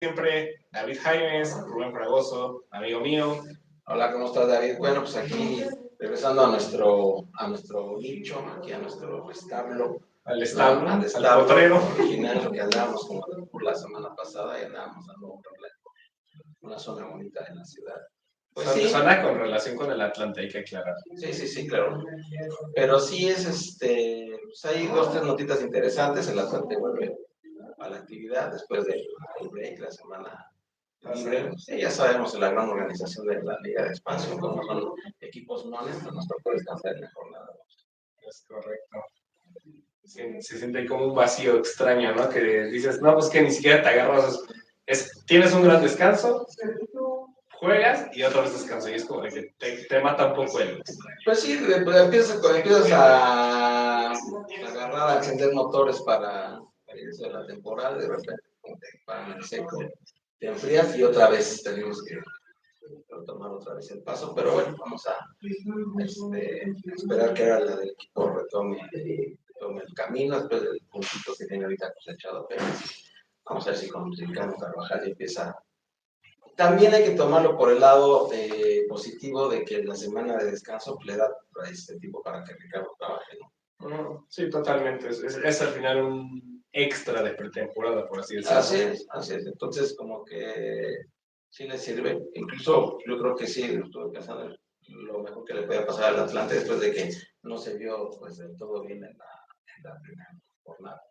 Siempre David Jaimes, Rubén Fragoso, amigo mío. Hola, ¿cómo estás, David? Bueno, pues aquí regresando a nuestro nicho, aquí a nuestro establo, Al establo, al al establo potrero. original, lo que andábamos como por la semana pasada y andábamos dando una zona bonita en la ciudad. Pues sí, Zona con relación con el Atlante, hay que aclarar. sí, claro. Pero sí pues hay dos, tres notitas interesantes. El Atlante vuelve a la actividad después del break, la semana libre. Sí, ya sabemos la gran organización de la Liga de Expansión, como son equipos nones, pues nos tocó descansar en la jornada. Es correcto. Se siente como un vacío extraño, ¿no? Que dices, no, pues que ni siquiera te agarras. Tienes un gran descanso, juegas y otra vez descanso. Y es como de que te mata un poco el. Pues sí, empiezas a agarrar, a encender motores para el inicio de la temporada, de repente, como te paran el seco, te enfrías y otra vez tenemos que tomar otra vez el paso, pero bueno, vamos a esperar que ahora la del equipo retome el camino después del puntito que tiene ahorita cosechado apenas. Vamos a ver si con Ricardo Carvajal ya empieza. También hay que tomarlo por el lado positivo de que la semana de descanso le da este tipo para que Ricardo trabaje, ¿no? Sí, totalmente. Es al final un extra de pretemporada, por así decirlo. Así es. Entonces, como que sí le sirve. Incluso yo creo que sí, estuve pensando lo mejor que le puede pasar al Atlante después de que no se vio pues del todo bien en la primera jornada.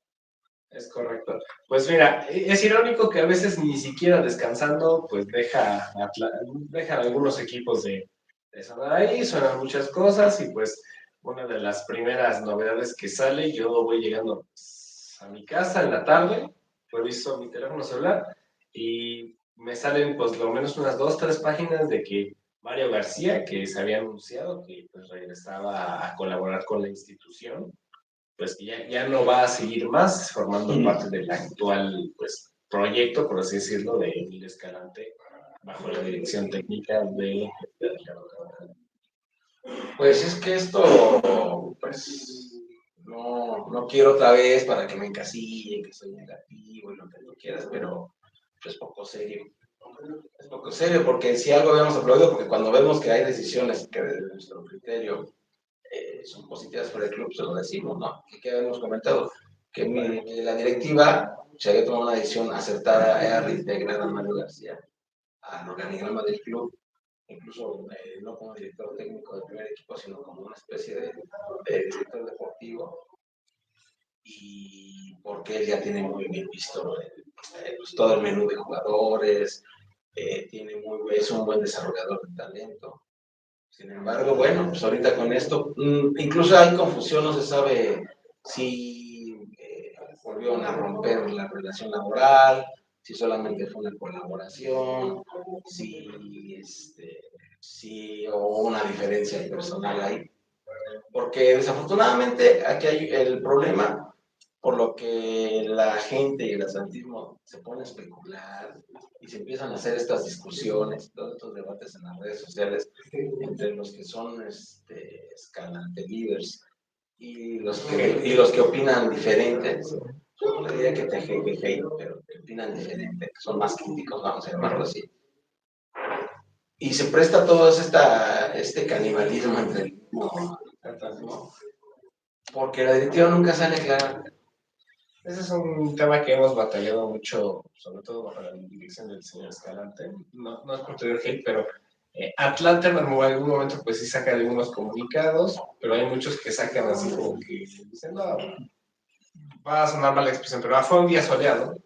Es correcto. Pues mira, es irónico que a veces ni siquiera descansando, pues dejan algunos equipos de sonar ahí, suenan muchas cosas y pues una de las primeras novedades que sale, yo voy llegando pues, a mi casa en la tarde, reviso mi teléfono celular y me salen pues lo menos unas 2, 3 páginas de que Mario García, que se había anunciado que pues regresaba a colaborar con la institución, pues ya no va a seguir más formando parte del actual pues, proyecto, por así decirlo, de Emilio Escalante, bajo la dirección técnica de Ricardo Carvajal. Pues es que esto, pues, no quiero otra vez para que me encasillen, que soy negativo y lo que tú quieras, pero es poco serio. Es poco serio porque si algo habíamos aplaudido, porque cuando vemos que hay decisiones que desde nuestro criterio son positivas para el club, se lo decimos, ¿no? Que habíamos comentado, que la directiva se había tomado una decisión acertada, era reintegrar a Mario García al organigrama del club, incluso no como director técnico del primer equipo, sino como una especie de director deportivo, y porque él ya tiene muy bien visto pues, todo el menú de jugadores, es un buen desarrollador de talento. Sin embargo, bueno, pues ahorita con esto, incluso hay confusión, no se sabe si volvieron a romper la relación laboral, si solamente fue una colaboración, si hubo una diferencia personal ahí. Porque desafortunadamente aquí hay el problema por lo que la gente y el atletismo se pone a especular y se empiezan a hacer estas discusiones, todos estos debates en las redes sociales entre los que son Escalante líderes y los que opinan diferentes. Yo no diría que te hate, pero que opinan diferente, que son más críticos, vamos a llamarlo así. Y se presta todo este canibalismo entre el atletismo, porque la directiva nunca sale clara. Ese es un tema que hemos batallado mucho, sobre todo bajo la dirección del señor Escalante. No es por tener hate, pero Atlante en algún momento pues sí saca algunos comunicados, pero hay muchos que sacan así como que dicen, no, va a sonar mal la expresión, pero fue un día soleado,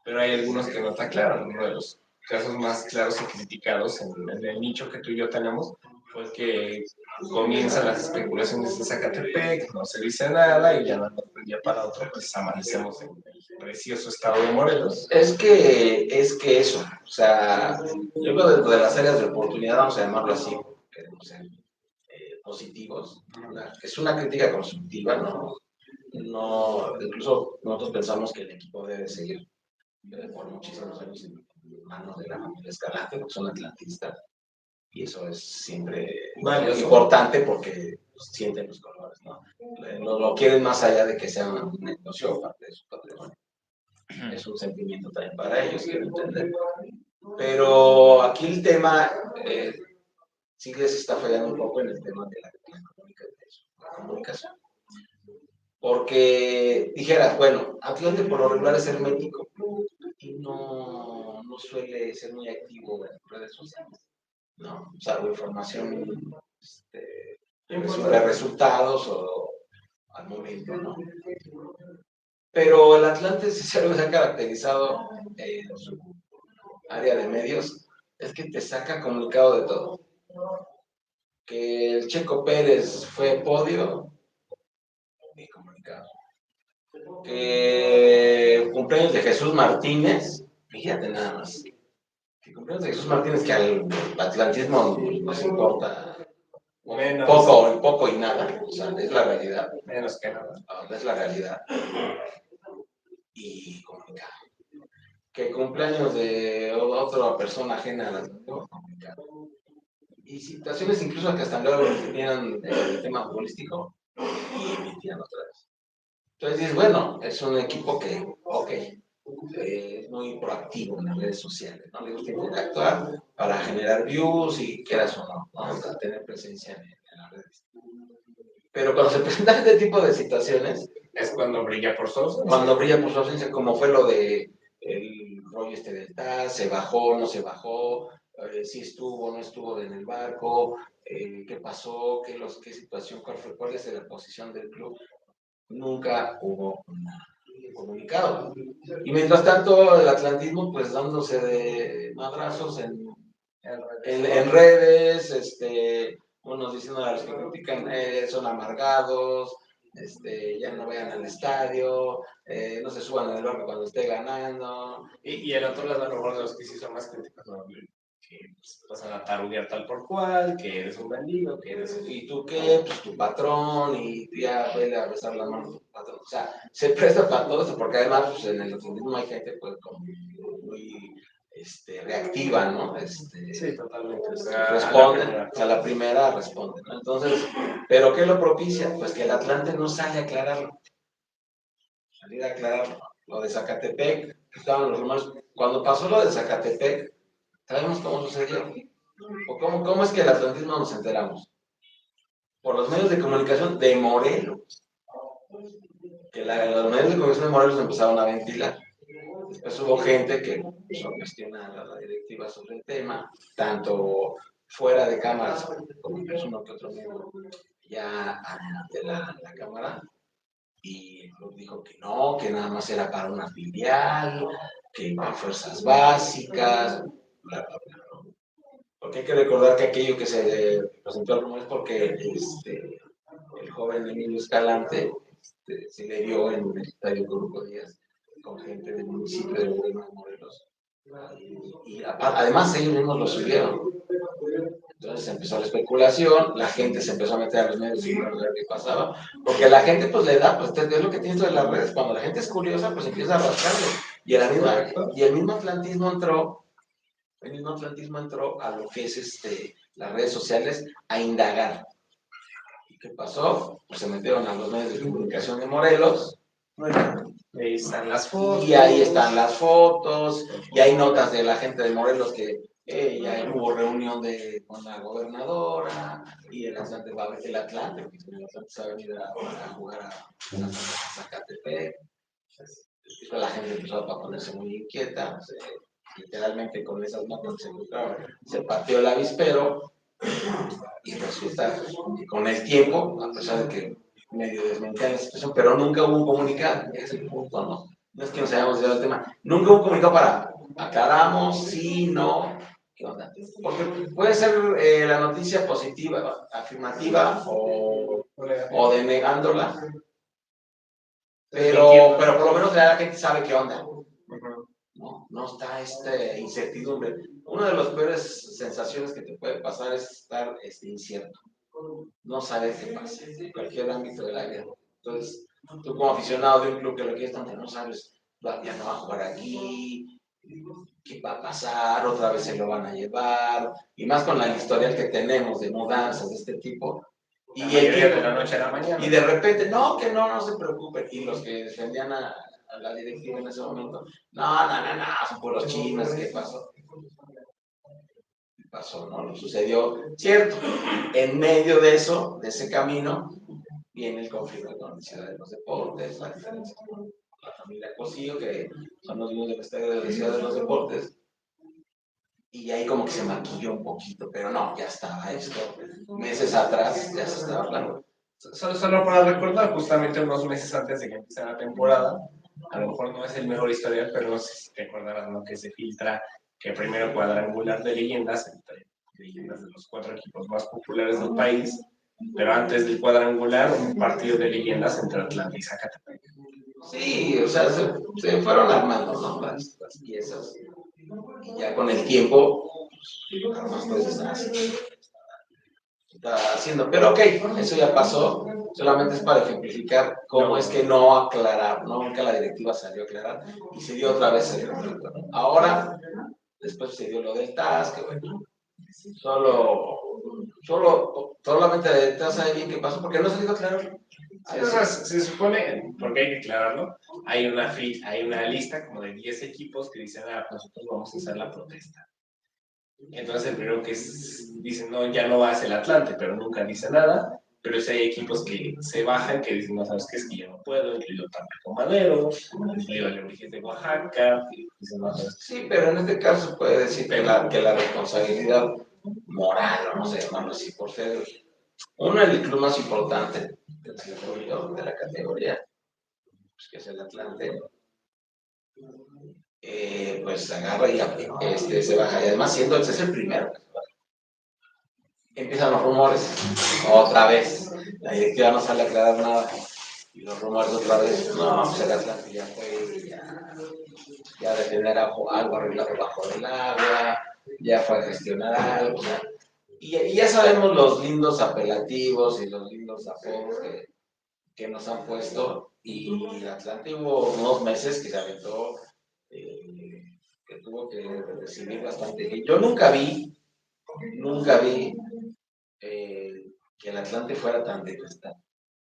pero hay algunos que no está claro. Uno de los casos más claros y criticados en el nicho que tú y yo tenemos fue que comienzan las especulaciones de Zacatepec, no se dice nada y ya no, de un día para otro pues amanecemos en el precioso estado de Morelos. Es que eso, o sea, yo creo dentro de las áreas de oportunidad, vamos a llamarlo así, queremos ser positivos, es una crítica constructiva, no, incluso nosotros pensamos que el equipo debe seguir por muchísimos años en manos de la familia Escalante, porque son atlantistas, y eso es siempre importante porque sienten los colores, ¿no? Lo quieren más allá de que sea un negocio o parte de su patrimonio. es un sentimiento también para ellos, quiero entender. Pero aquí el tema, sí les está fallando un poco en el tema de la comunicación. Porque dijeras, bueno, Atlante por lo regular es hermético y no suele ser muy activo en redes sociales, ¿no? Salvo información sobre resultados o al momento, ¿no? Pero el Atlante, si algo se ha caracterizado en su área de medios, es que te saca comunicado de todo. Que el Checo Pérez fue podio, ni comunicado. Que cumpleaños de Jesús Martínez, fíjate nada más. Que cumpleaños de Jesús Martínez, que al atlantismo nos importa poco y nada, o sea, es la realidad. Menos que nada. Es la realidad. Y comunicado. Que cumpleaños de otra persona ajena al atlantismo, comunicado. Y situaciones incluso que hasta luego tenían el tema futbolístico y emitían otra vez. Entonces dices, bueno, es un equipo que, ok, es muy proactivo en las redes sociales, ¿no? Le gusta interactuar para generar views y quieras o no, vamos a tener presencia en las redes. Pero cuando se presentan este tipo de situaciones, es cuando brilla por su ausencia. Cuando brilla por su ausencia, como fue lo de el rollo del TAS, se bajó, no se bajó, si estuvo, no estuvo en el barco, qué pasó, qué situación, cuál es la posición del club. Nunca hubo un comunicado. Y mientras tanto, el atlantismo, pues dándose de madrazos en redes, unos diciendo a los que critican son amargados, ya no vayan al estadio, no se suban al barco cuando esté ganando. Y el otro lado, a lo mejor de los que sí son más críticos, ¿no? Que pues, pasan a tarudear tal por cual, que eres un bandido, que eres... ¿Y tú qué? Pues tu patrón, y ya vele a besar la mano a tu patrón. O sea, se presta para todo eso, porque además pues, en el atletismo hay gente pues, como muy reactiva, ¿no? Sí, totalmente. O sea, responden, a la primera responden, ¿no? Entonces, ¿pero qué lo propicia? Pues que el Atlante no sale a aclararlo. Salir a aclarar lo de Zacatepec, estaban los rumores. Cuando pasó lo de Zacatepec, ¿sabemos cómo sucedió? ¿O cómo es que el atlantismo nos enteramos? Por los medios de comunicación de Morelos. Que los medios de comunicación de Morelos empezaron a ventilar. Después hubo gente que empezó a cuestionar a la directiva sobre el tema, tanto fuera de cámaras como incluso uno que otro miembro ya ante la cámara, y el club dijo que no, que nada más era para una filial, que para fuerzas básicas, bla, bla, bla. Porque hay que recordar que aquello que se presentó al rumor es porque el joven Emilio Escalante se le dio en el estadio Coruco Díaz con gente del municipio de Morelos. Y además ellos mismos lo subieron. Entonces empezó la especulación, la gente se empezó a meter a los medios y ver qué pasaba, porque la gente pues le da, pues es lo que tiene esto de las redes, cuando la gente es curiosa pues empieza a rascarle. Y el mismo atlantismo entró a lo que es las redes sociales a indagar. ¿Y qué pasó? Pues se metieron a los medios de comunicación de Morelos. Ahí están las fotos. Y ahí están las fotos, y hay notas de la gente de Morelos que ya hubo reunión con la gobernadora, y el Atlante va a ver el Atlante, porque el Atlante se va a venir a jugar a Zacatepec. La gente empezó a ponerse muy inquieta, literalmente con esas notas se partió el avispero, y resulta que con el tiempo, a pesar de que medio desmentían la situación, pero nunca hubo un comunicado, ese es el punto, ¿no? No es que nos hayamos llegado al tema, nunca hubo un comunicado para aclaramos, sí, no, ¿qué onda? Porque puede ser la noticia positiva, afirmativa o denegándola, pero por lo menos la gente sabe qué onda. No está incertidumbre. Una de las peores sensaciones que te puede pasar es estar incierto. No sabes qué pasa en cualquier ámbito de la vida. Entonces, tú como aficionado de un club que lo quieres tanto, no sabes, ya no va a jugar aquí, qué va a pasar, otra vez se lo van a llevar, y más con la historial que tenemos de mudanzas de este tipo. Y de la noche a la mañana. Y de repente, no se preocupen. Y los que defendían a la directiva en ese momento, no, son puros chinos, ¿qué pasó? Pasó, ¿no? Sucedió, cierto, en medio de eso, de ese camino, viene el conflicto con la Ciudad de los Deportes, la diferencia con la familia Cosío, que son los dueños del estadio de la Ciudad de los Deportes, y ahí como que se maquilló un poquito, pero no, ya estaba esto, meses atrás ya se estaba hablando. Solo para recordar, justamente unos meses antes de que empiece la temporada, a lo mejor no es el mejor historial, pero no sé si te acordarás, ¿no? Que se filtra que el primero cuadrangular de leyendas, entre leyendas de los 4 equipos más populares del país, pero antes del cuadrangular, un partido de leyendas entre Atlanta y Zacatepec. Sí, o sea, se fueron armando, ¿no? Las piezas, y ya con el tiempo, pues está haciendo. Pero ok, eso ya pasó, solamente es para ejemplificar cómo es que no aclarar, nunca la directiva salió a aclarar y se dio otra vez el conflicto. Ahora, después se dio lo del TAS, que bueno, solamente el TAS sabe bien qué pasó, porque no se dio a aclarar. Además, se supone, porque hay que aclararlo, hay una lista como de 10 equipos que dicen, nosotros vamos a hacer la protesta. Entonces el primero que dice, no, ya no va a ser el Atlante, pero nunca dice nada. Pero sí hay equipos que se bajan, que dicen, no sabes qué, es que yo no puedo, incluido Tampico Madero, incluido el Origen de Oaxaca. Dicen, no, sí, pero en este caso se puede decir que la responsabilidad moral, vamos a llamarlo así, por ser uno, el club más importante del circuito de la categoría, pues, que es el Atlante, pues agarra y se baja. Y además, siendo ese es el primero. Empiezan los rumores, otra vez. La directiva no sale a aclarar nada. Y los rumores otra vez, no, pues el Atlante ya fue, ya de tener algo arreglado bajo el agua, ya fue a gestionar algo. O sea, y ya sabemos los lindos apelativos y los lindos apodos que nos han puesto. Y el Atlante hubo unos meses que se aventó, que tuvo que recibir bastante. Yo nunca vi que el Atlante fuera tan detestado.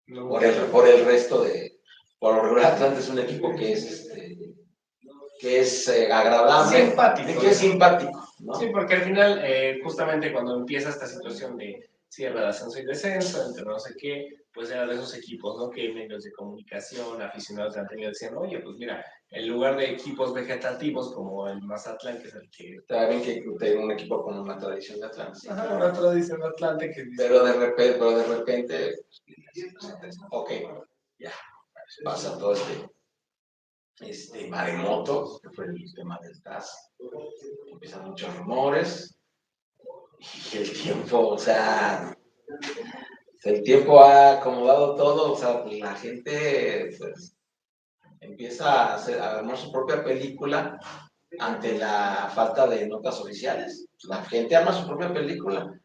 No. Por el resto de. Por lo regular, Atlante es un equipo que es agradable, simpático, que es simpático, ¿no? Sí, porque al final, justamente cuando empieza esta situación de cierre de ascenso y descenso, entre no sé qué, pues era de esos equipos, ¿no? Que medios de comunicación, aficionados han tenido decían, oye, pues mira, en lugar de equipos vegetativos como el Mazatlán, que es el que... Está bien que tenga un equipo con una tradición de Atlante. Ajá, una tradición de Atlante que dice... Pero de repente, ok, ya, pasa todo maremoto, que fue el tema del TAS, empiezan muchos rumores, y el tiempo, o sea, el tiempo ha acomodado todo, o sea, la gente pues, empieza a armar su propia película ante la falta de notas oficiales. La gente arma su propia película.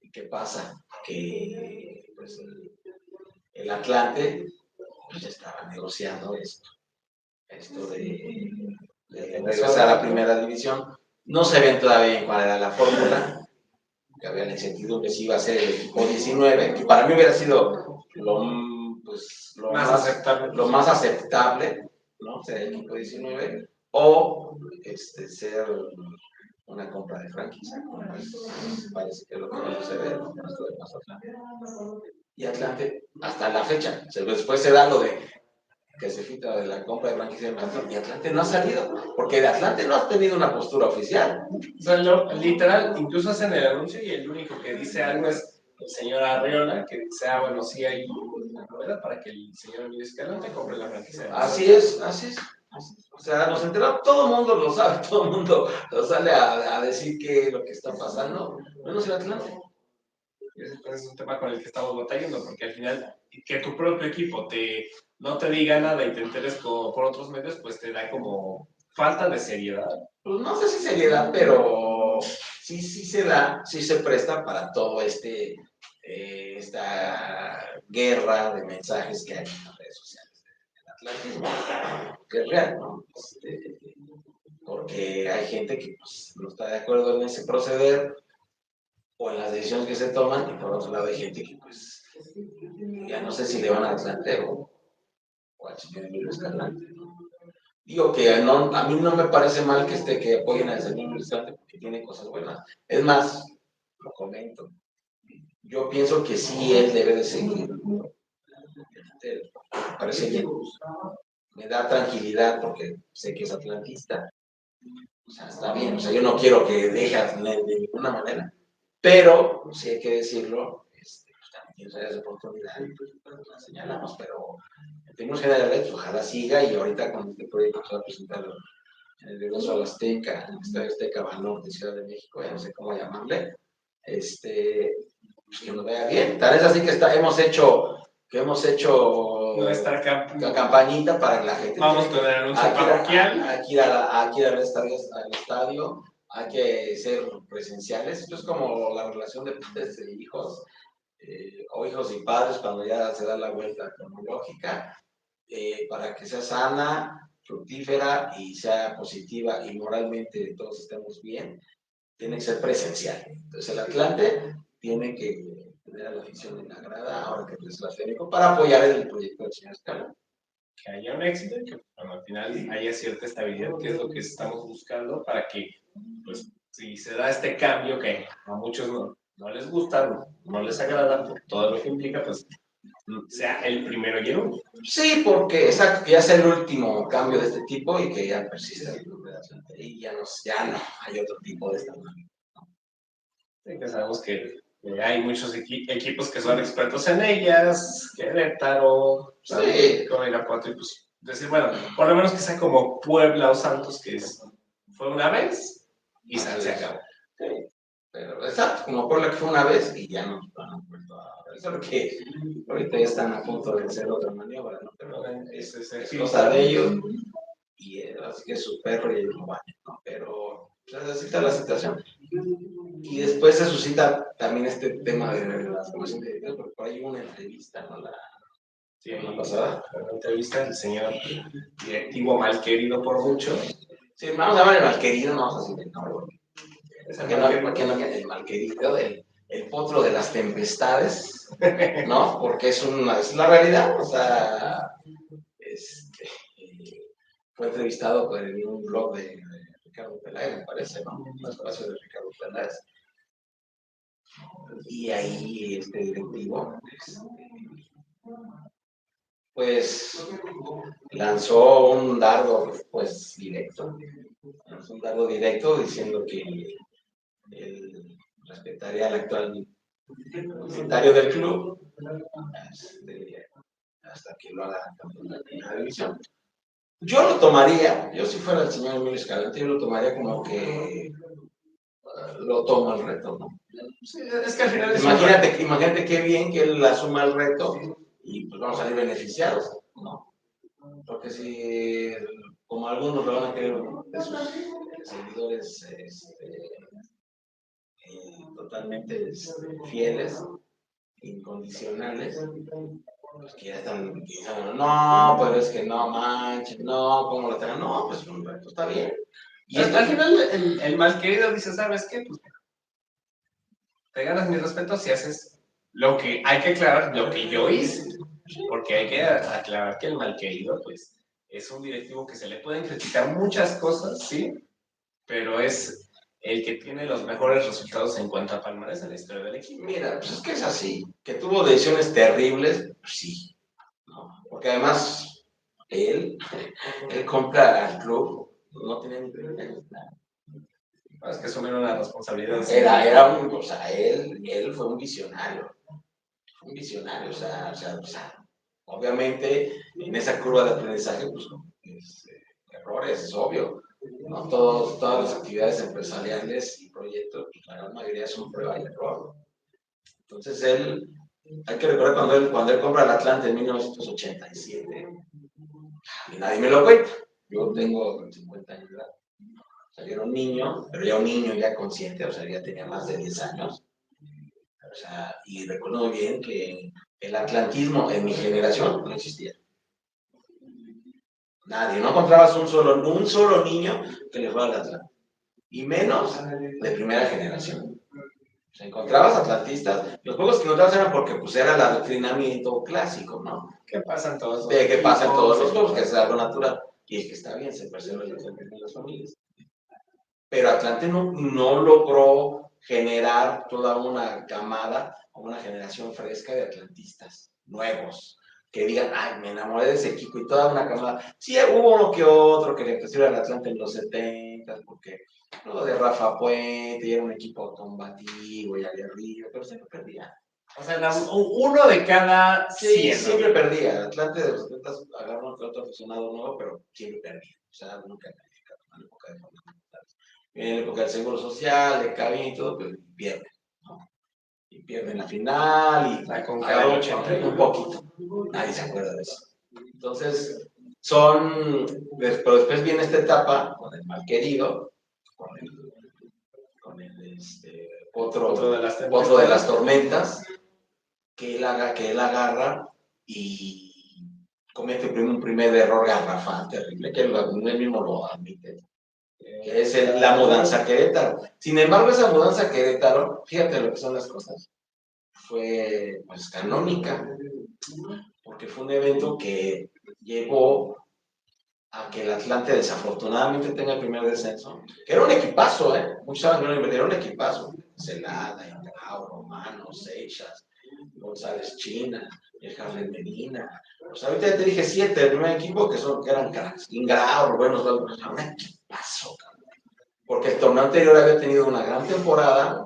¿Y qué pasa? Que pues, el Atlante pues, estaba negociando esto de regresar a la primera división. No sabían todavía cuál era la fórmula, que había la incertidumbre si iba a ser el equipo 19, que para mí hubiera sido lo más aceptable, ¿no? Ser el equipo 19, o ser una compra de franquicia, pues, parece que es lo que va a suceder con esto de Mazatlán. Y Atlante, hasta la fecha, después se da lo de que se filtra de la compra de franquicia de Mazatlán, y Atlante no ha salido, porque de Atlante no ha tenido una postura oficial. O sea, literal, incluso hacen el anuncio y el único que dice algo es el señor Arriola, que dice, bueno, sí hay una novedad para que el señor Emilio Escalante compre la franquicia. Así es. O sea, nos enteramos, todo el mundo lo sabe, todo el mundo lo sale a decir qué es lo que está pasando, menos el Atlante. Ese es un tema con el que estamos batallando, porque al final, que tu propio equipo no te diga nada y te enteres por otros medios, pues te da como falta de seriedad. Pues no sé si seriedad, pero sí se presta para todo esta guerra de mensajes que hay en las redes sociales del atlantismo, que es real, ¿no? Porque hay gente que pues, no está de acuerdo en ese proceder o en las decisiones que se toman, y por otro lado hay gente que pues ya no sé si le van al Atlante o al señor Emilio Escalante, ¿no? Digo que no, a mí no me parece mal que apoyen a ese niño Cristante porque tiene cosas buenas. Es más, lo comento. Yo pienso que sí él debe de seguir. Me parece bien. Me da tranquilidad porque sé que es atlantista. O sea, está bien. O sea, yo no quiero que deje de ninguna manera. Pero, sí hay que decirlo, pues, también tiene áreas de oportunidad y pues la señalamos. Pero en términos generales, ojalá siga y ahorita con este proyecto que se va a presentar en el regreso a la Azteca, en el Estadio Azteca Banorte, Ciudad de México, ya no sé cómo llamarle, pues que nos vaya bien. Tal vez así que hemos hecho nuestra campañita para que la gente. Vamos con el anuncio parroquial. Hay que ir al estadio, hay que ser presenciales. Esto es como la relación de padres e hijos, o hijos y padres cuando ya se da la vuelta cronológica, para que sea sana, fructífera y sea positiva y moralmente todos estemos bien, tiene que ser presencial. Entonces el Atlante tiene que tener a la afición en la grada, ahora que es la Fénico, para apoyar el proyecto del señor Escalón. Que haya un éxito y que bueno, al final haya cierta estabilidad, que es lo que estamos buscando para que, pues, si se da este cambio que a muchos no les gusta, no les agrada por todo lo que implica, pues sea el primero y el último. Sí, porque exacto, que ya sea el último cambio de este tipo y que ya persista el club de Atlante y ya no hay otro tipo de esta manera. Sí, que sabemos que hay muchos equipos que son expertos en ellas, Querétaro, sí, con Irapuato, y pues decir, bueno, por lo menos que sea como Puebla o Santos, fue una vez y se acabó. Sí, pero exacto, como Puebla que fue una vez y ya no han vuelto a ver. Solo que ahorita ya están a punto de hacer otra maniobra, ¿no? Pero es cosa de ellos y así que su perro y ellos lo bañan, ¿no? Pero pues, así está la situación. Y después se suscita también este tema de las comisiones de directores, porque por ahí hubo una entrevista, ¿no? La pasada. La entrevista del señor directivo mal querido por muchos. Sí, vamos a llamar el malquerido, no vamos a decir el nombre. ¿Por qué no el malquerido, el potro de las tempestades? ¿No? Porque es la realidad, o sea, fue entrevistado en un blog de Ricardo Peláez, me parece, ¿no? Un espacio de Ricardo Peláez. Y ahí este directivo, pues lanzó un dardo, pues directo. Lanzó un dardo directo diciendo que él respetaría al actual propietario del club hasta que lo haga campeón de la primera división. Yo lo tomaría, yo si fuera el señor Emilio Escalante, yo lo tomaría como que lo toma el reto, ¿no? Sí, es que al final imagínate qué bien que él asuma el reto y pues vamos a salir beneficiados, ¿no? Porque si, como algunos lo van a querer de sus seguidores totalmente fieles, incondicionales, pues que ya están pensando, no, pero es que no manches, no, ¿cómo lo tengan? No, pues un reto está bien. Y al final el malquerido dice, ¿sabes qué? Pues te ganas mi respeto si haces lo que hay que aclarar, lo que yo hice. Porque hay que aclarar que el malquerido, pues, es un directivo que se le pueden criticar muchas cosas, sí, pero es el que tiene los mejores resultados en cuanto a palmarés en la historia del equipo. Mira, pues es que es así, que tuvo decisiones terribles, pues sí, ¿no? Porque además él compra al club, no tiene ni privilegios, nada. Es que asumir una responsabilidad. O sea, él fue un visionario, o sea, obviamente en esa curva de aprendizaje, pues, errores, es obvio, ¿no? Todas las actividades empresariales y proyectos, pues, la gran mayoría son prueba y error. Entonces hay que recordar cuando él compra el Atlante en 1987, y nadie me lo cuenta. Yo tengo 50 años de edad. O sea, yo era un niño, pero ya un niño ya consciente, o sea, ya tenía más de 10 años. O sea, y recuerdo muy bien que el atlantismo en mi generación no existía. Nadie, no encontrabas un solo niño que le fuera al Atlante. Y menos de primera generación. O sea, encontrabas atlantistas, los pocos que encontrabas eran porque pues era el adoctrinamiento clásico, ¿no? ¿Qué pasa en todos los ¿Qué pasa en todos los clubes? Que es algo natural. y el que está bien se preserva el Atlante de las familias. Pero Atlante no logró generar toda una camada o una generación fresca de atlantistas nuevos que digan, ay, me enamoré de ese equipo y toda una camada. Sí, hubo uno que otro que le pusieron al Atlante en los 70, porque lo de Rafa Puente y era un equipo combativo y aguerrido, pero siempre perdía. O sea, uno de cada 100. Sí, siempre perdía. El Atlante de los 70 agarró otro aficionado nuevo, pero siempre perdía. O sea, nunca calificado en la época de fundamentales. En la época del Seguro Social, de cabina y todo, pues pierde. ¿No? Y pierden la final y la Conca del 81. Un poquito. Nadie se acuerda de eso. Entonces, pero después viene esta etapa con el Malquerido, con el Potro de las Tormentas, que él agarra y comete un primer error garrafal terrible, que él mismo lo admite, que es la mudanza a Querétaro. Sin embargo, esa mudanza a Querétaro, fíjate lo que son las cosas, fue pues canónica, porque fue un evento que llevó a que el Atlante desafortunadamente tenga el primer descenso, que era un equipazo, muchos saben que no era un equipazo, Celada, Ingrao, Romano, Seixas, González China, el Jarlén Medina, pues ahorita ya te dije 7 del primer equipo que eran cracks, Ingrao, buenos, un equipazo, porque el torneo anterior había tenido una gran temporada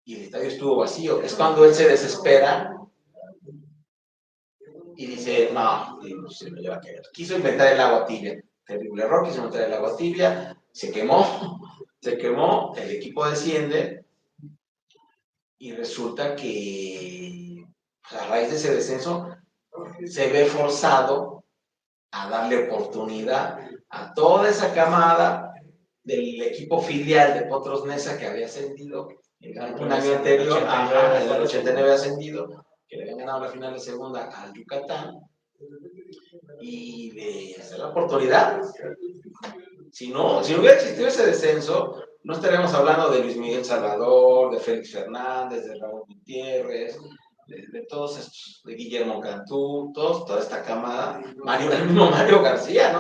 y el estadio estuvo vacío, es cuando él se desespera y dice, no, se me lleva a quedar. Quiso inventar el agua tibia. Terrible error, quiso inventar el agua tibia, se quemó, el equipo desciende y resulta que a raíz de ese descenso se ve forzado a darle oportunidad a toda esa camada del equipo filial de Potros Neza que había ascendido un año anterior, en el 89 ascendido, que le habían ganado la final de segunda al Yucatán, y de hacer la oportunidad. Si no hubiera existido ese descenso, no estaríamos hablando de Luis Miguel Salvador, de Félix Fernández, de Raúl Gutiérrez, de todos estos, de Guillermo Cantú, toda esta camada, el mismo Mario García,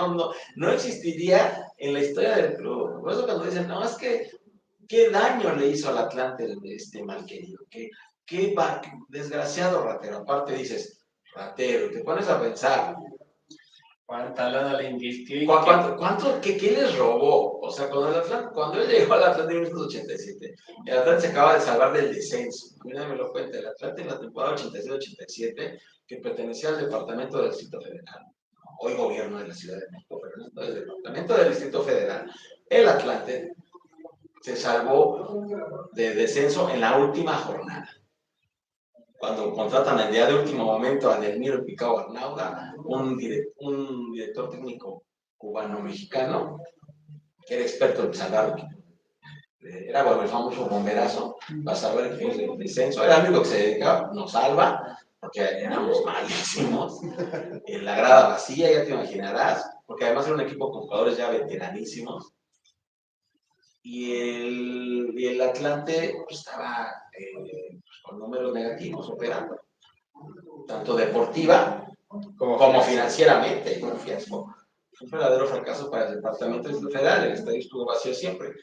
no existiría en la historia del club. Por eso cuando dicen, no, es que qué daño le hizo al Atlante este Malquerido, qué desgraciado ratero. Aparte dices, ratero, te pones a pensar, ¿cuánta lana le invirtió? ¿Qué les robó? O sea, cuando él llegó al Atlante en 1987, el Atlante se acaba de salvar del descenso. A mí nadie me lo cuenta. El Atlante en la temporada 86-87, que pertenecía al Departamento del Distrito Federal, hoy gobierno de la Ciudad de México, pero no del Departamento del Distrito Federal, el Atlante se salvó de descenso en la última jornada. Cuando contratan el día de último momento a Delmiro Picao Arnauda, un director técnico cubano-mexicano, que era experto en salvar, era el famoso bomberazo, para salvar equipos de descenso, era el único que se dedicaba, nos salva, porque éramos malísimos, en la grada vacía, ya te imaginarás, porque además era un equipo con jugadores ya veteranísimos, y el Atlante pues, estaba con números negativos operando, tanto deportiva como financieramente. Fue un verdadero fracaso para el Departamento Federal, el estadio estuvo vacío siempre.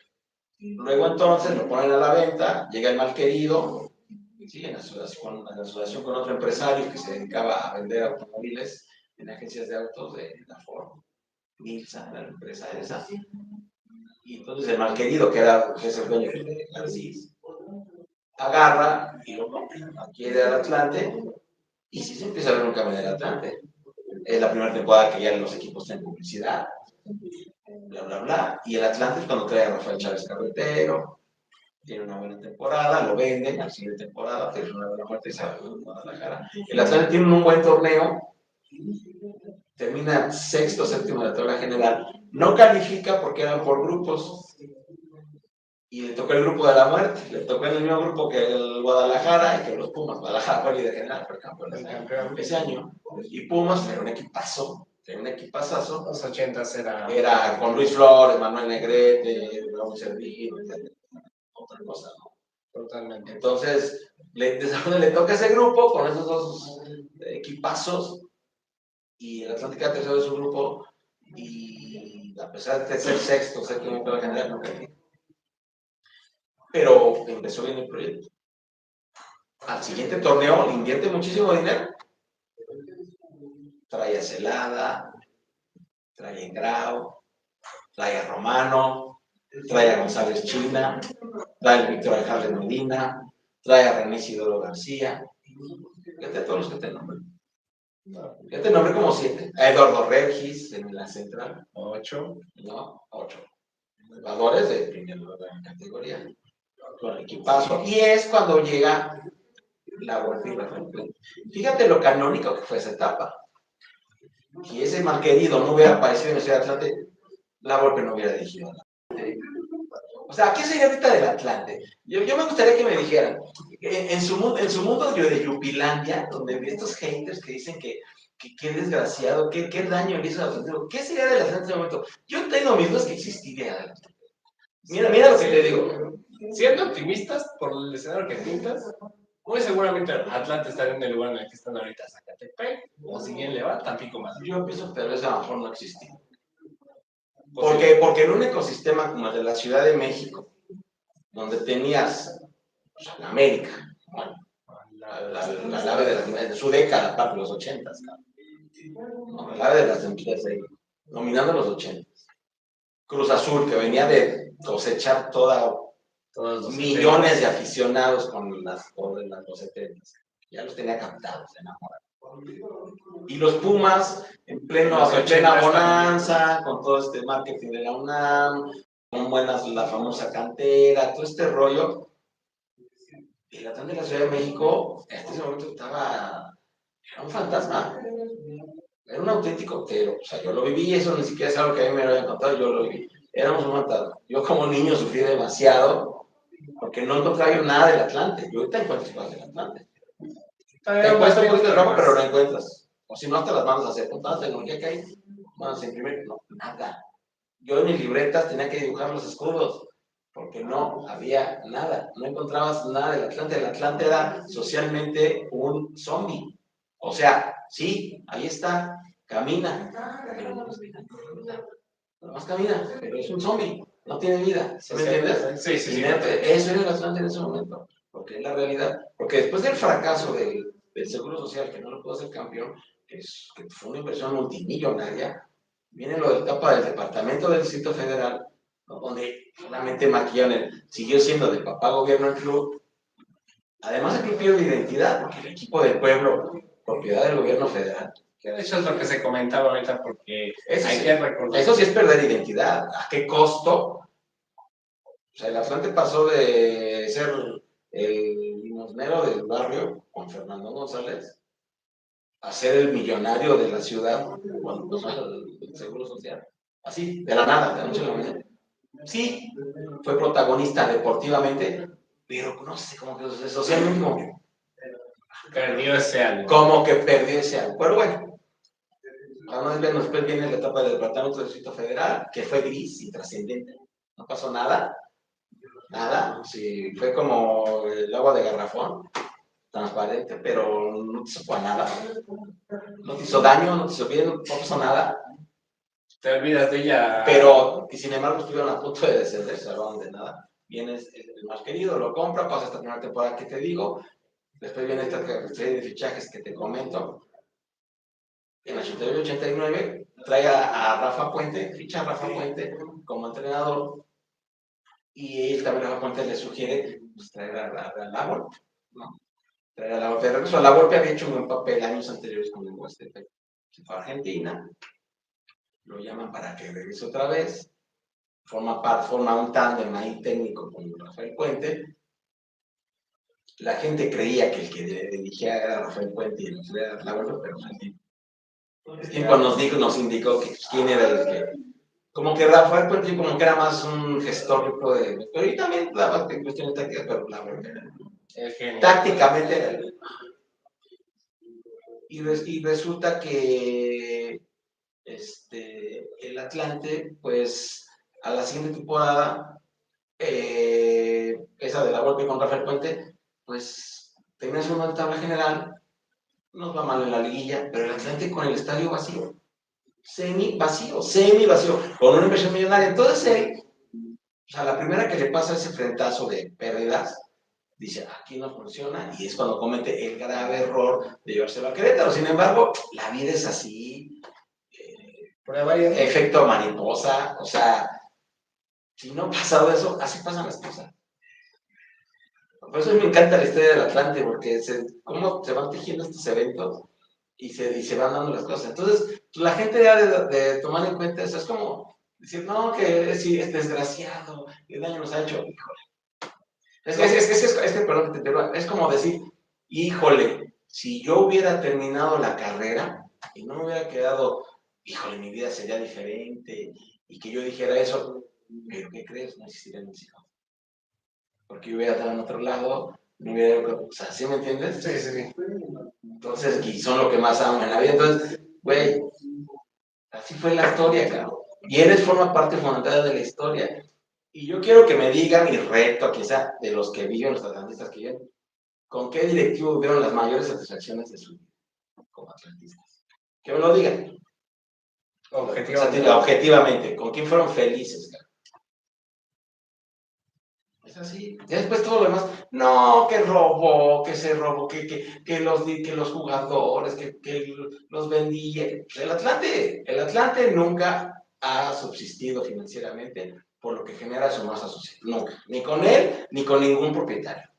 Luego entonces lo ponen a la venta, llega el Malquerido, ¿sí? en asociación con otro empresario que se dedicaba a vender automóviles en agencias de autos de la Ford, Nilsa, la empresa esa. Y entonces el Malquerido, que es el dueño de Garcís, agarra y lo compra, adquiere al Atlante, y sí se empieza a ver un cambio del Atlante. Es la primera temporada que ya los equipos tienen publicidad, bla, bla, bla, y el Atlante es cuando trae a Rafael Chávez Carretero, tiene una buena temporada, lo venden, a la siguiente temporada tiene una buena muerte y se va a Guadalajara. El Atlante tiene un buen torneo, termina sexto, séptimo de la tabla general, no califica porque eran por grupos, y le tocó el grupo de la muerte, le tocó en el mismo grupo que el Guadalajara y que los Pumas. Guadalajara fue líder general, fue campeón ese año, y Pumas era un equipazo, era un equipazazo. Los 80s era con Luis Flores, Manuel Negrete, Raúl Servín, otra cosa, ¿no? Totalmente. Entonces, le toca ese grupo con esos dos equipazos, y el Atlántica tercero de su grupo y a pesar de ser sexto, séptimo en la general, no califica. Pero empezó bien el proyecto. Al siguiente torneo le invierte muchísimo dinero. Trae a Celada, trae a Grau, trae a Romano, trae a González China, trae a Víctor Alejandro Medina, trae a René Isidoro García. Fíjate a todos los que te nombré. Ya te nombré como 7. A Eduardo Regis en la central. 8. No, 8. Jugadores de primera categoría. Con equipazo. Y es cuando llega la Volpe y Rafael Puente. Fíjate lo canónico que fue esa etapa. Si ese malquerido no hubiera aparecido en el Ciudad Atlante, la Volpe no hubiera dirigido nada. O sea, ¿qué sería ahorita del Atlante? Yo me gustaría que me dijeran, en su mundo de Yupilandia, donde vi estos haters que dicen que qué desgraciado, qué daño le hizo al Atlante, ¿qué sería del Atlante en ese momento? Yo tengo mis dudas que existiría del Atlante. Mira lo que te digo. Siendo optimistas por el escenario que pintas, muy seguramente Atlante estaría en el lugar en el que están ahorita Zacatepec, o si bien le va, Tampico más. Yo pienso que tal vez a lo mejor no existía. Porque en un ecosistema como el de la Ciudad de México, donde tenías pues, la América, bueno, la ave de su década, aparte de los 80s, ¿no? La ave de las empresas ahí, dominando los 80s. Cruz Azul, que venía de cosechar todos los millones de aficionados con los 70s. Ya los tenía captados, enamorados. Y los Pumas, en plena bonanza, con todo este marketing de la UNAM, con buenas, la famosa cantera, todo este rollo. El Atlante de la Ciudad de México, en ese momento era un fantasma. Era un auténtico tero. O sea, yo lo viví, eso ni siquiera es algo que a mí me lo habían contado, yo lo viví. Éramos un fantasma. Yo como niño sufrí demasiado porque no encontraba yo nada del Atlante. Yo ahorita encuentro cosas del Atlante. Te encuentras un poquito de ropa, pero no encuentras. O si no, hasta las manos a hacer. Con toda la tecnología que hay, manos a imprimir, no, nada. Yo en mis libretas tenía que dibujar los escudos, porque no había nada. No encontrabas nada del Atlante. El Atlante era socialmente un zombie. O sea, sí, ahí está, camina, pero no más camina, pero es un zombie, no tiene vida. ¿Sí me entiendes? Sí, sí, sí. Eso era el Atlante en ese momento, porque es la realidad. Porque después del fracaso del Seguro Social, que no lo pudo hacer campeón, que fue una inversión multimillonaria, viene lo de etapa del Departamento del Distrito Federal, ¿no? Donde solamente Maquillanes siguió siendo de papá gobierno el club. Además, el club pierde identidad, porque el equipo del pueblo, propiedad del gobierno federal. Que de hecho es lo que se comentaba ahorita, porque hay que recordar. Eso sí es perder identidad. ¿A qué costo? O sea, el Atlante pasó de ser el limosnero del barrio con Fernando González a ser el millonario de la ciudad cuando pasó el Seguro Social. Así, de la nada, de la noche a la mañana. Sí, fue protagonista deportivamente, pero no sé, como que socialmente como que perdió ese algo. Como que perdió ese algo. Pero bueno, después viene la etapa del Departamento del Distrito Federal, que fue gris y trascendente. No pasó nada. Nada, sí, fue como el agua de garrafón, transparente, pero no te supo a nada. No te hizo daño, no te hizo bien, no pasó nada. Te olvidas de ella. Pero, y sin embargo, estuvieron a punto de descender, se hablaron de nada. Viene el más querido, lo compra, pasa esta primera temporada que te digo. Después viene esta serie de fichajes que te comento. En 88-89 trae a Rafa Puente, ficha a Rafa Puente como entrenador. Y él también Rafa Puente le sugiere pues, traer a la Volpe, ¿no? Traer a la Volpe. De regreso, la Volpe había hecho un buen papel años anteriores con el Huasteca. Se fue a Argentina, lo llaman para que regrese otra vez, forma un tándem ahí técnico con Rafael Puente. La gente creía que el que dirigía era Rafael Puente y el que era la Volpe, pero el tiempo nos indicó que quién era el que. Como que Rafael Puente como que era más un gestor, pero y también daba cuestiones tácticas, pero la verdad tácticamente era el. Y resulta que el Atlante, pues a la siguiente temporada, esa de la Volpe con Rafael Puente, pues tenés una tabla general, nos va mal en la liguilla, pero el Atlante con el estadio vacío. semi vacío, con una inversión millonaria. Entonces él, o sea, la primera que le pasa ese frentazo de pérdidas, dice, aquí no funciona, y es cuando comete el grave error de llevárselo a Querétaro. Sin embargo, la vida es así, efecto mariposa, o sea, si no ha pasado eso, así pasan las cosas. Por eso me encanta la historia del Atlante, porque cómo se van tejiendo estos eventos y se van dando las cosas. Entonces, la gente debe de tomar en cuenta eso. Es como decir, no, que sí, es desgraciado, qué daño nos ha hecho. Híjole. Perdón que te interrumpa, es como decir, híjole, si yo hubiera terminado la carrera y no me hubiera quedado, híjole, mi vida sería diferente, y que yo dijera eso, pero ¿qué crees? No existirían mis hijos. Porque yo hubiera estado en otro lado, no hubiera, o sea, ¿sí me entiendes? Sí, sí, sí. Entonces, y son lo que más amo en la vida. Entonces, güey, así fue la historia, cabrón. Y él forma parte fundamental de la historia. Y yo quiero que me digan, y reto a quizá de los que viven, los atlantistas que viven, ¿con qué directivo vieron las mayores satisfacciones de su vida como atlantistas? Que me lo digan. Objetivamente, ¿con quién fueron felices, cabrón? Es así. Ya después todo lo demás, no, que robó, que se robó, que los jugadores, que los vendía. El Atlante nunca ha subsistido financieramente por lo que genera su masa social. Nunca. Ni con él, ni con ningún propietario.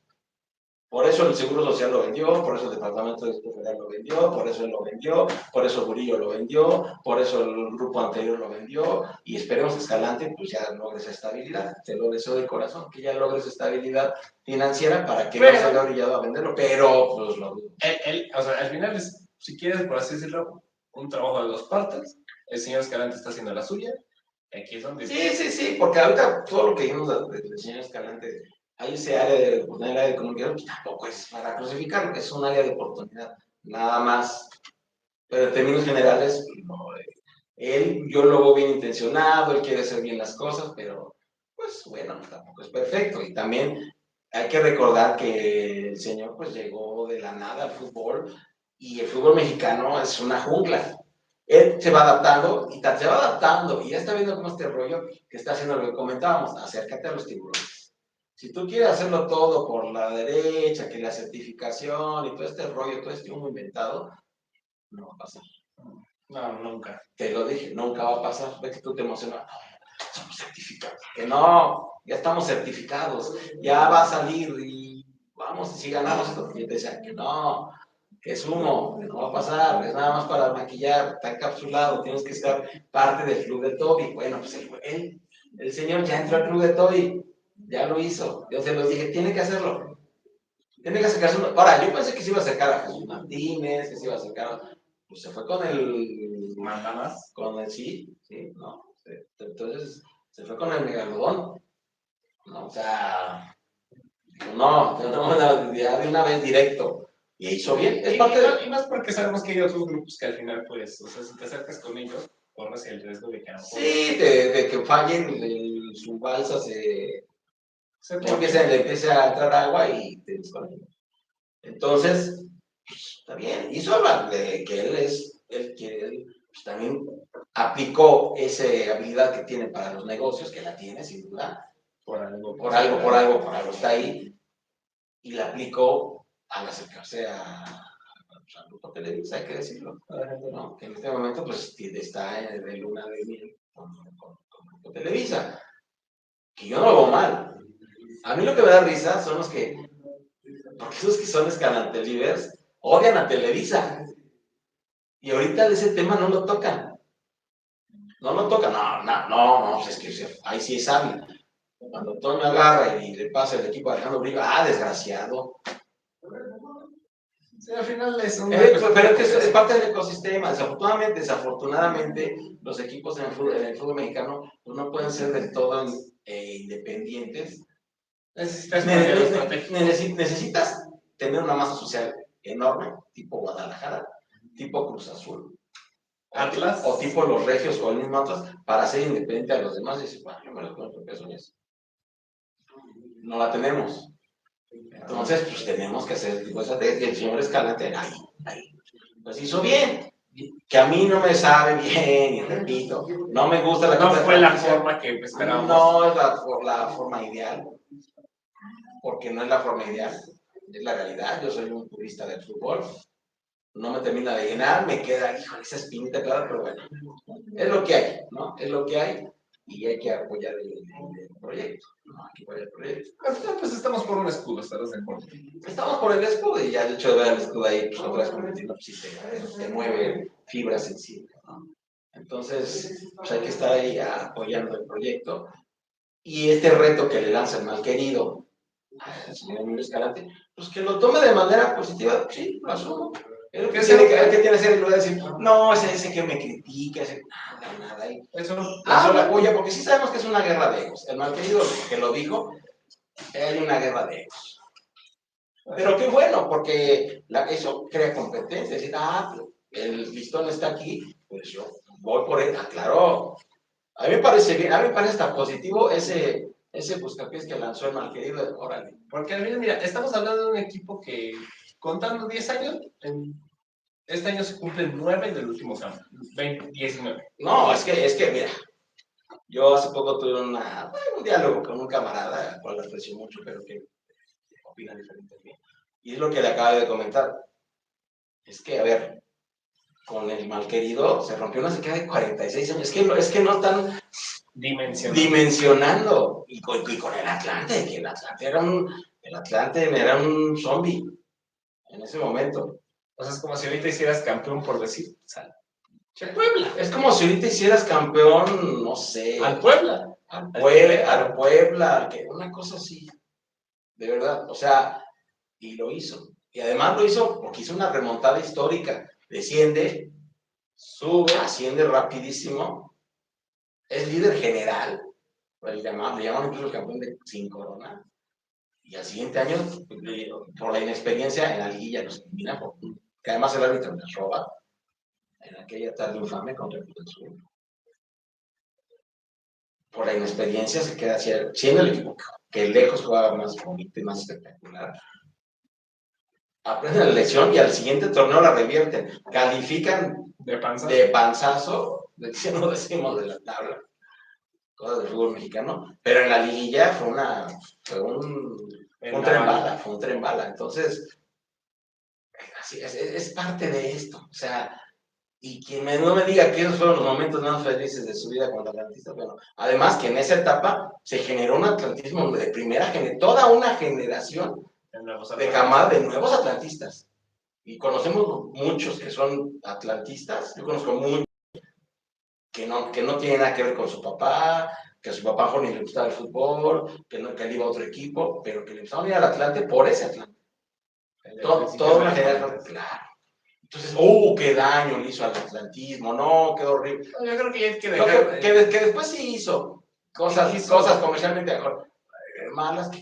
Por eso el Seguro Social lo vendió, por eso el Departamento de Estado Federal lo vendió, por eso él lo vendió, por eso Burillo lo vendió, por eso el grupo anterior lo vendió, y esperemos que Escalante pues ya logre esa estabilidad. Te lo deseo de corazón, que ya logre esa estabilidad financiera para que no se haya orillado a venderlo, pero pues lo dudo. O sea, al final es, si quieres, por así decirlo, un trabajo de dos partes. El señor Escalante está haciendo la suya. Aquí es donde... Sí, porque ahorita todo lo que dijimos del señor Escalante, hay ese área de oportunidad, el área de comunicación, pues tampoco es para crucificarlo, es un área de oportunidad, nada más. Pero en términos generales, no, yo lo veo bien intencionado, él quiere hacer bien las cosas, pero pues bueno, tampoco es perfecto. Y también hay que recordar que el señor pues llegó de la nada al fútbol, y el fútbol mexicano es una jungla. Él se va adaptando y se va adaptando y ya está viendo cómo este rollo que está haciendo lo que comentábamos, acércate a los tiburones. Si tú quieres hacerlo todo por la derecha, que la certificación y todo este rollo, todo este humo inventado, no va a pasar. No, nunca. Te lo dije, nunca va a pasar. Ve que tú te emocionas. Somos certificados. Que no, ya estamos certificados. Ya va a salir y vamos, si ganamos esto. Y yo te decía que no, que es humo, que no va a pasar, es nada más para maquillar, está encapsulado, tienes que estar parte del club de Toby. Bueno, pues el señor ya entró al club de Toby, ya lo hizo. Yo se los dije, tiene que hacerlo. Tiene que acercarse uno. Ahora, yo pensé que se iba a acercar a Jesús Martínez, que se iba a acercar a... Pues se fue con el... ¿Mandanas? Con el sí, no. Entonces, se fue con el megalodón. No, o sea, dijo, no, ya de una vez directo. Y hizo bien. Es parte de... Y más porque sabemos que hay otros grupos que al final, pues, o sea, si te acercas con ellos, corres el riesgo de que no. Sí, de que fallen, su balsa le empiece a entrar agua y te desconecta. Entonces, pues, está bien. Hizo hablar de que él es el que él, pues, también aplicó esa habilidad que tiene para los negocios, que la tiene sin duda, por algo está ahí, y la aplicó al acercarse al Grupo Televisa, hay que decirlo, ¿no? Que en este momento pues está de luna de miel con Grupo Televisa, que yo no lo veo mal. A mí lo que me da risa son los que, porque esos que son escalantelivers, odian a Televisa. Y ahorita de ese tema no lo tocan. No lo tocan, no, pues es que ahí sí es hábil. Cuando Toño agarra y le pasa el equipo a Alejandro Brillo, desgraciado. Sí, al final es un... Pero es parte del ecosistema. Desafortunadamente, los equipos en el fútbol mexicano pues, no pueden ser del todo independientes. Necesitas tener una masa social enorme, tipo Guadalajara, tipo Cruz Azul, Atlas, o tipo los Regios o el mismo Atlas, para ser independiente a los demás. Y decir, bueno, yo me lo cuento peso en eso. No la tenemos. Entonces, pues tenemos que hacer el tipo de estrategia. Y el señor Escalante, ahí. Pues hizo bien. que a mí no me sabe bien, y repito, no me gusta la No quinta fue la franquicia. forma que esperábamos. No es la forma ideal, porque no es la forma ideal, es la realidad. Yo soy un purista del fútbol, no me termina de llenar, me queda, híjole, esa espinita, claro, pero bueno, es lo que hay, ¿no? Es lo que hay y hay que apoyar el proyecto, ¿no? Hay que apoyar el proyecto. Al final, pues estamos por un escudo, ¿estarás de acuerdo? Estamos por el escudo y ya el hecho de ver el escudo ahí, pues otra vez convertirlo, pues sí te mueve fibras sensibles, ¿no? Entonces, pues hay que estar ahí apoyando el proyecto. Y este reto que le lanza el malquerido al señor Emilio Escalante, pues que lo tome de manera positiva, sí, lo asumo. Es lo que tiene que hacer en lugar de decir, no, ese que me critica, ese nada. Eso lo apoya, porque sí sabemos que es una guerra de egos. El malquerido que lo dijo, hay una guerra de egos. Pero qué bueno, porque eso crea competencia. Es decir, el listón está aquí, pues yo voy por él. Claro, a mí me parece bien, a mí me parece hasta positivo ese buscapiés que lanzó el malquerido. Órale. Porque al final, mira, estamos hablando de un equipo que, contando 10 años, este año se cumplen 9 del último cambio, 19. No, es que, mira, yo hace poco tuve un diálogo con un camarada, al cual aprecio mucho, pero que opina diferente de mí. Y es lo que le acabo de comentar. Es que, a ver, con el malquerido se rompió una sequía de 46 años. Es que no están dimensionando. Y con el Atlante, que el Atlante era un zombie en ese momento. O sea, es como si ahorita hicieras campeón por decir, sal. El Puebla. Es como si ahorita hicieras campeón, no sé. Al Puebla. Al Puebla, una cosa así. De verdad, o sea, y lo hizo. Y además lo hizo porque hizo una remontada histórica. Desciende, sube, asciende rapidísimo. Es líder general. Le llaman incluso el campeón de 5 coronas. Y al siguiente año, por la inexperiencia en la liguilla, los elimina, que además el árbitro les roba en aquella tarde infame contra el Cruz Azul. Por la inexperiencia se queda siendo el equipo que lejos jugaba más bonito y más espectacular. Aprenden la lección y al siguiente torneo la revierten. Califican de panzazo, no decimos de la tabla, cosas del fútbol mexicano, pero en la liguilla fue un tren bala. Entonces, así es parte de esto. O sea, y quien no me diga que esos fueron los momentos más felices de su vida como atlantista, bueno, además que en esa etapa se generó un atlantismo de primera generación, toda una generación de camada de nuevos atlantistas. Y conocemos muchos que son atlantistas, yo conozco muchos que no tienen nada que ver con su papá, que a su papá ni le gustaba el fútbol, que él iba a otro equipo, pero que le empezaron a ir al Atlante por ese Atlante. Toda una generación, claro. Entonces, qué daño le hizo al atlantismo, no, qué horrible. Yo creo que hay que dejar... que después sí hizo cosas comercialmente mejor, malas, que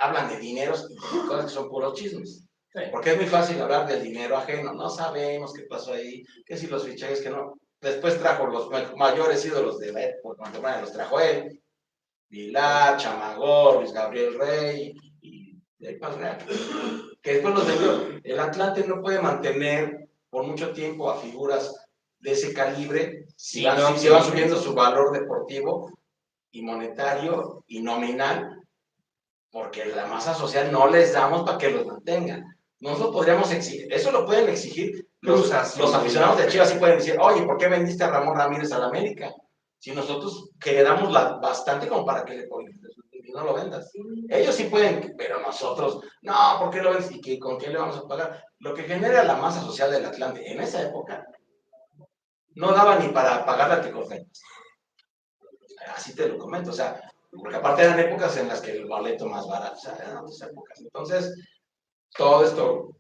hablan de dineros y cosas que son puros chismes. Sí. Porque es muy fácil hablar del dinero ajeno, no sabemos qué pasó ahí, que si los fichajes que no. Después trajo los mayores ídolos de la época, los trajo él, Vilar, Chamagol, Luis Gabriel Rey, y de ahí para real. Que después los vendió. El Atlante no puede mantener por mucho tiempo a figuras de ese calibre si van subiendo su valor deportivo y monetario y nominal, porque la masa social no les damos para que los mantengan. Nosotros podríamos exigir, eso lo pueden exigir los aficionados de Chivas, sí pueden decir, oye, ¿por qué vendiste a Ramón Ramírez a la América? Si nosotros generamos bastante como para que no lo vendas. Ellos sí pueden, pero nosotros, no, ¿por qué lo vendes? ¿Y con qué le vamos a pagar? Lo que genera la masa social del Atlante en esa época no daba ni para pagar la Tecofé. Así te lo comento, o sea, porque aparte eran épocas en las que el boleto más barato, o sea, eran otras épocas. Entonces, todo esto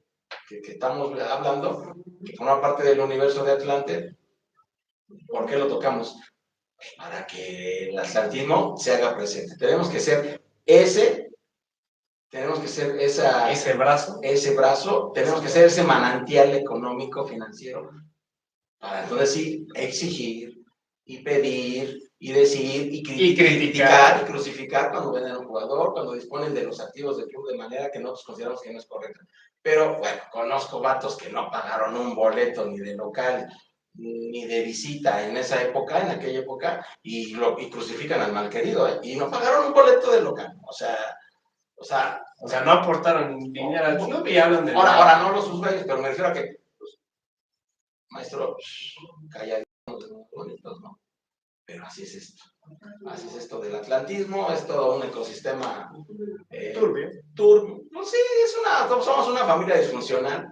que estamos hablando, que forma parte del universo de Atlante, ¿por qué lo tocamos? Para que el atlantismo se haga presente. Tenemos que ser ese brazo, tenemos que ser ese manantial económico, financiero, para entonces sí exigir y pedir y decidir Y criticar y crucificar cuando venden a un jugador, cuando disponen de los activos del club de manera que nosotros consideramos que no es correcta. Pero bueno, conozco vatos que no pagaron un boleto ni de local ni de visita en esa época, en aquella época, y crucifican al malquerido, ¿eh? Y no pagaron un boleto de local. O sea, no aportaron dinero al club y hablan de... Ahora no los usuarios, pero me refiero a que, pues, maestro, calladitos, bonitos, ¿no? Pero así es esto. Así es esto del atlantismo, es todo un ecosistema turbio. No, sí, somos una familia disfuncional,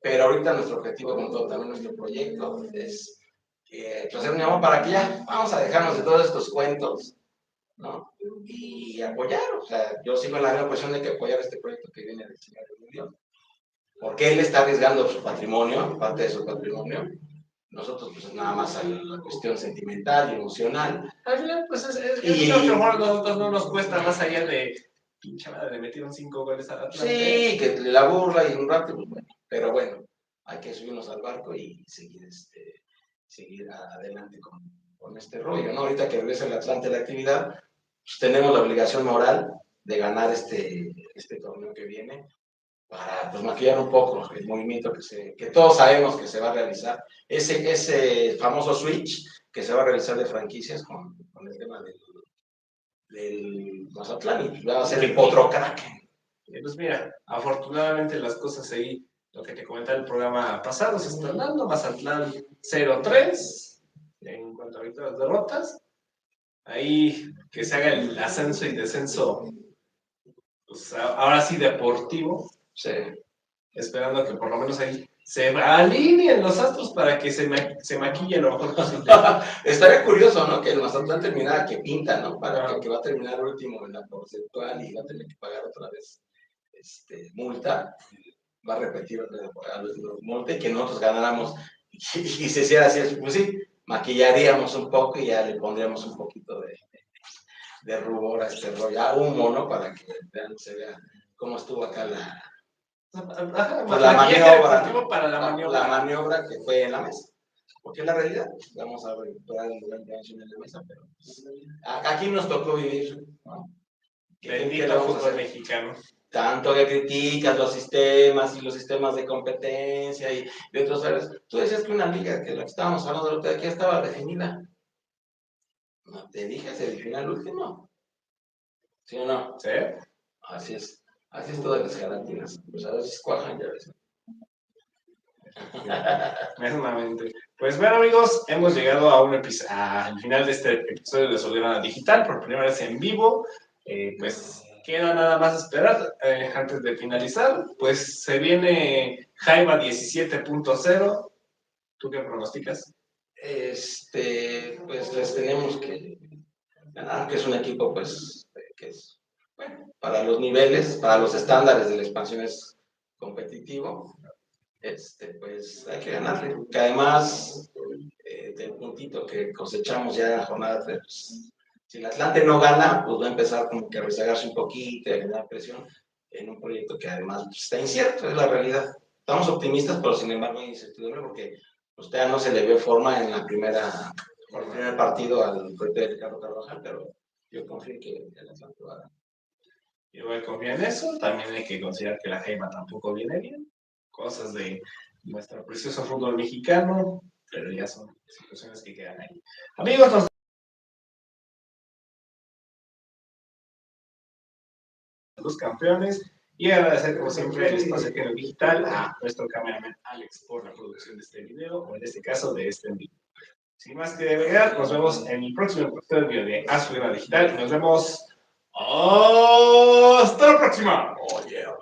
pero ahorita nuestro objetivo con todo también nuestro proyecto es hacer un llamado para que ya vamos a dejarnos de todos estos cuentos, ¿no? Y apoyar, o sea, yo sigo en la misma posición de que apoyar este proyecto que viene del señor Emilio, porque él está arriesgando su patrimonio, parte de su patrimonio. Nosotros, pues, nada más la cuestión sentimental y emocional. Al final, pues, es lo que a nosotros no nos cuesta más allá de pinche madre, le metieron 5 goles al Atlante. Sí, que la burla y un rato, pues bueno, pero bueno, hay que subirnos al barco y seguir adelante con este rollo, ¿no? Ahorita que regresa el Atlante la actividad, pues tenemos la obligación moral de ganar este torneo que viene para, pues, maquillar un poco el movimiento que todos sabemos que se va a realizar, ese famoso switch que se va a realizar de franquicias con el tema del Mazatlán, y va a ser el potro Kraken. Pues mira, afortunadamente las cosas ahí, lo que te comentaba el programa pasado, se están dando. Mazatlán 0-3 en cuanto a victorias, derrotas. Ahí que se haga el ascenso y descenso, pues ahora sí deportivo. Sí. Esperando que por lo menos ahí se alineen los astros para que se maquille lo mejor posible. Estaría curioso, ¿no? Que el Mazatlán terminara que pinta, ¿no? Para que va a terminar último en la porcentual y va a tener que pagar otra vez multa. Va a repetir otra vez los multa y que nosotros ganáramos y se hiciera así, pues sí, maquillaríamos un poco y ya le pondríamos un poquito de rubor a este rollo, a humo, ¿no? Para que se vea cómo estuvo acá la maniobra, ¿no? Para la maniobra que fue en la mesa. Porque es la realidad, vamos a recuperar el lugar internacional en la mesa, pero pues, aquí nos tocó vivir, ¿no? Bendito fútbol mexicano. Tanto que criticas los sistemas y los sistemas de competencia y otros áreas. Tú decías que una liga, que la que estábamos hablando de la otra, aquí estaba definida. No te dije, se define al último. ¿Sí o no? Sí. Así es todas las garantías. Pues a ver si cuajan, ya ves. Mesmamente. Pues bueno, amigos, hemos llegado al final de este episodio de Soberana Digital, por primera vez en vivo. Pues queda nada más esperar antes de finalizar. Pues se viene Jaiba 17.0. ¿Tú qué pronosticas? Pues les tenemos que ganar, que es un equipo, pues, que es, bueno, para los niveles, para los estándares de la expansión es competitivo. Pues hay que ganarle. Que además, del puntito que cosechamos ya en la jornada 3, pues, si el Atlante no gana, pues va a empezar como que a rezagarse un poquito, a generar presión en un proyecto que además, pues, está incierto, es la realidad. Estamos optimistas, pero sin embargo hay incertidumbre porque usted ya no se le ve forma en el primer partido al proyecto de Ricardo Carvajal, pero yo confío que el Atlante va a ganar. Yo voy a confiar en eso. También hay que considerar que la Jaiba tampoco viene bien. Cosas de nuestro precioso fútbol mexicano, pero ya son situaciones que quedan ahí. Amigos, los campeones, y agradecer como siempre el espacio que en digital a nuestro cameraman Alex por la producción de este video, o en este caso de este envío. Sin más que agregar, nos vemos en el próximo episodio de Azul Digital. Nos vemos hasta la próxima. Oh, yeah.